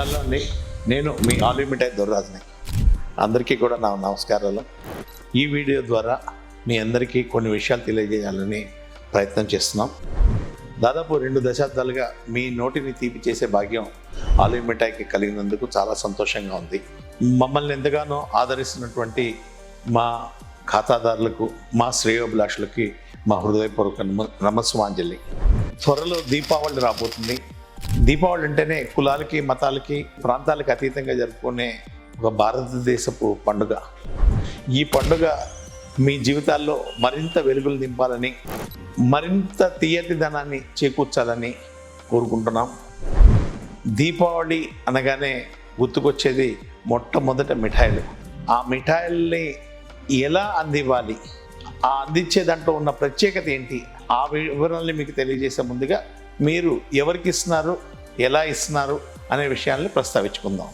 Hello అండి, నేను మీ ఆలిమిఠాయి దొర్రాజుని. అందరికీ కూడా నా నమస్కారాలు. ఈ వీడియో ద్వారా మీ అందరికీ కొన్ని విషయాలు తెలియజేయాలని ప్రయత్నం చేస్తున్నాం. దాదాపు 2 దశాబ్దాలుగా మీ నోటిని తీపి చేసే భాగ్యం ఆలిమిఠాయికి కలిగినందుకు చాలా సంతోషంగా ఉంది. మమ్మల్ని ఎంతగానో ఆదరిస్తున్నటువంటి మా ఖాతాదారులకు, మా శ్రేయోభిలాషులకి మా హృదయపూర్వక నమస్సుమాంజలి. త్వరలో దీపావళి రాబోతుంది. దీపావళి అంటేనే కులాలకి, మతాలకి, ప్రాంతాలకి అతీతంగా జరుపుకునే ఒక భారతదేశపు పండుగ. ఈ పండుగ మీ జీవితాల్లో మరింత వెలుగులు నింపాలని, మరింత తీయటిదనాన్ని చేకూర్చాలని కోరుకుంటున్నాం. దీపావళి అనగానే గుర్తుకొచ్చేది మొట్టమొదట మిఠాయిలు. ఆ మిఠాయిల్ని ఎలా అందివ్వాలి, ఆ అందించే దాంట్లో ఉన్న ప్రత్యేకత ఏంటి, ఆ వివరాలని మీకు తెలియజేసే ముందుగా మీరు ఎవరికి ఇస్తున్నారు, ఎలా ఇస్తున్నారు అనే విషయాల్ని ప్రస్తావించుకుందాం.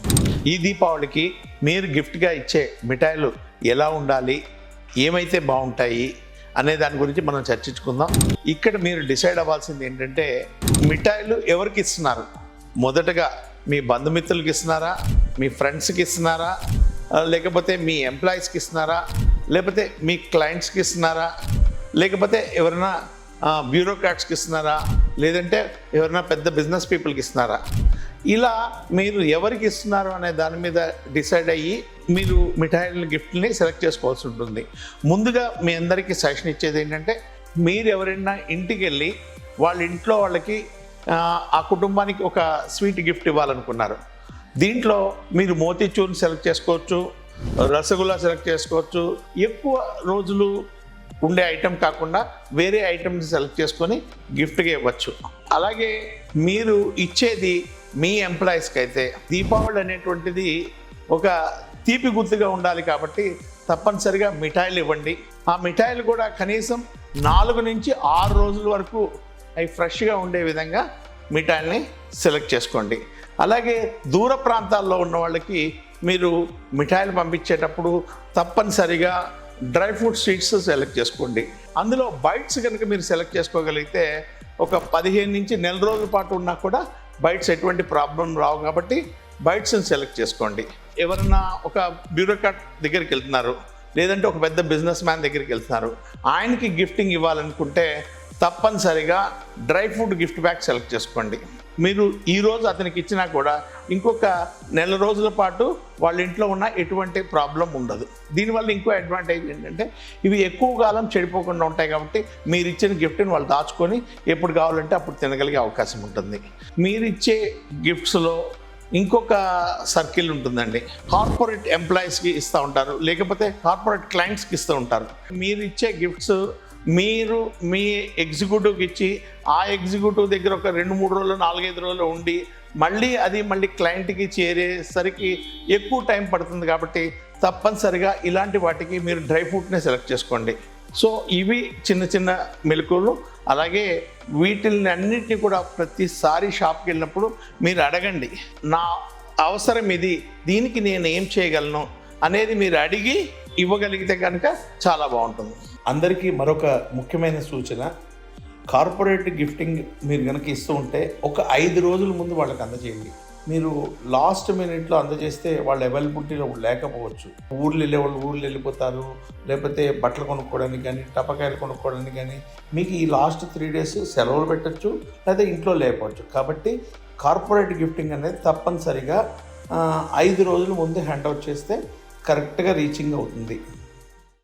ఈ దీపావళికి మీరు గిఫ్ట్గా ఇచ్చే మిఠాయిలు ఎలా ఉండాలి, ఏమైతే బాగుంటాయి అనే దాని గురించి మనం చర్చించుకుందాం. ఇక్కడ మీరు డిసైడ్ అవ్వాల్సింది ఏంటంటే, మిఠాయిలు ఎవరికి ఇస్తున్నారు. మొదటగా మీ బంధుమిత్రులకి ఇస్తున్నారా, మీ ఫ్రెండ్స్కి ఇస్తున్నారా, లేకపోతే మీ ఎంప్లాయీస్కి ఇస్తున్నారా, లేకపోతే మీ క్లయింట్స్కి ఇస్తున్నారా, లేకపోతే ఎవరైనా బ్యూరోక్రాట్స్కి ఇస్తున్నారా, లేదంటే ఎవరైనా పెద్ద బిజినెస్ పీపుల్కి ఇస్తున్నారా. ఇలా మీరు ఎవరికి ఇస్తున్నారు అనే దాని మీద డిసైడ్ అయ్యి మీరు మిఠాయిల గిఫ్ట్ని సెలెక్ట్ చేసుకోవాల్సి ఉంటుంది. ముందుగా మీ అందరికీ సజెషన్ ఇచ్చేది ఏంటంటే, మీరు ఎవరైనా ఇంటికి వెళ్ళి వాళ్ళ ఇంట్లో వాళ్ళకి ఆ కుటుంబానికి ఒక స్వీట్ గిఫ్ట్ ఇవ్వాలనుకున్నారు. దీంట్లో మీరు మోతీచూర్ని సెలెక్ట్ చేసుకోవచ్చు, రసగుల్లా సెలెక్ట్ చేసుకోవచ్చు. ఎక్కువ రోజులు ఉండే ఐటెం కాకుండా వేరే ఐటమ్స్ సెలెక్ట్ చేసుకొని గిఫ్ట్గా ఇవ్వచ్చు. అలాగే మీరు ఇచ్చేది మీ ఎంప్లాయీస్కి అయితే దీపావళి అనేటువంటిది ఒక తీపి గుర్తుగా ఉండాలి కాబట్టి తప్పనిసరిగా మిఠాయిలు ఇవ్వండి. ఆ మిఠాయిలు కూడా కనీసం 4 నుంచి 6 రోజుల వరకు అవి ఫ్రెష్గా ఉండే విధంగా మిఠాయిల్ని సెలెక్ట్ చేసుకోండి. అలాగే దూర ప్రాంతాల్లో ఉన్న వాళ్ళకి మీరు మిఠాయిలు పంపించేటప్పుడు తప్పనిసరిగా డ్రై ఫ్రూట్ స్వీట్స్ సెలెక్ట్ చేసుకోండి. అందులో బైట్స్ కనుక మీరు సెలెక్ట్ చేసుకోగలిగితే ఒక 15 నుంచి నెల రోజుల పాటు ఉన్నా కూడా బైట్స్ ఎటువంటి ప్రాబ్లం రావు కాబట్టి బైట్స్ని సెలెక్ట్ చేసుకోండి. ఎవరన్నా ఒక బ్యూరోక్రాట్ దగ్గరికి వెళ్తున్నారు, లేదంటే ఒక పెద్ద బిజినెస్ మ్యాన్ దగ్గరికి వెళ్తున్నారు, ఆయనకి గిఫ్టింగ్ ఇవ్వాలనుకుంటే తప్పనిసరిగా dry fruit gift bag select చేసుకోండి. మీరు ఈరోజు అతనికి ఇచ్చినా కూడా ఇంకొక నెల రోజుల పాటు వాళ్ళ ఇంట్లో ఉన్న ఎటువంటి ప్రాబ్లం ఉండదు. దీనివల్ల ఇంకో అడ్వాంటేజ్ ఏంటంటే, ఇవి ఎక్కువ కాలం చెడిపోకుండా ఉంటాయి కాబట్టి మీరు ఇచ్చిన గిఫ్ట్ని వాళ్ళు దాచుకొని ఎప్పుడు కావాలంటే అప్పుడు తినగలిగే అవకాశం ఉంటుంది. మీరు ఇచ్చే గిఫ్ట్స్లో ఇంకొక సర్కిల్ ఉంటుందండి. కార్పొరేట్ ఎంప్లాయీస్కి ఇస్తూ ఉంటారు, లేకపోతే కార్పొరేట్ క్లయింట్స్కి ఇస్తూ ఉంటారు. మీరు ఇచ్చే గిఫ్ట్స్ మీరు మీ ఎగ్జిక్యూటివ్కి ఇచ్చి ఆ ఎగ్జిక్యూటివ్ దగ్గర ఒక 2-3 రోజులు, 4-5 రోజులు ఉండి మళ్ళీ క్లయింట్కి చేరేసరికి ఎక్కువ టైం పడుతుంది కాబట్టి తప్పనిసరిగా ఇలాంటి వాటికి మీరు డ్రై ఫ్రూట్నే సెలెక్ట్ చేసుకోండి. సో ఇవి చిన్న చిన్న మెలకువలు. అలాగే వీటిని అన్నింటినీ కూడా ప్రతిసారి షాప్కి వెళ్ళినప్పుడు మీరు అడగండి, నా అవసరం ఇది, దీనికి నేను ఏం చేయగలను అనేది మీరు అడిగి ఇవ్వగలిగితే కనుక చాలా బాగుంటుంది. అందరికీ మరొక ముఖ్యమైన సూచన, కార్పొరేట్ గిఫ్టింగ్ మీరు కనుక ఇస్తూ ఉంటే ఒక 5 రోజుల ముందు వాళ్ళకి అందజేయండి. మీరు లాస్ట్ మినిట్లో అందజేస్తే వాళ్ళ అవైలబిలిటీలో లేకపోవచ్చు. ఊర్లు వెళ్ళే వాళ్ళు ఊర్లు వెళ్ళిపోతారు, లేకపోతే బట్టలు కొనుక్కోవడానికి కానీ, టపకాయలు కొనుక్కోవడానికి కానీ మీకు ఈ లాస్ట్ 3 డేస్ సెలవులు పెట్టచ్చు, లేదా ఇంట్లో లేకపోవచ్చు. కాబట్టి కార్పొరేట్ గిఫ్టింగ్ అనేది తప్పనిసరిగా 5 రోజుల ముందు హ్యాండ్ అవుట్ చేస్తే కరెక్ట్గా రీచింగ్ అవుతుంది.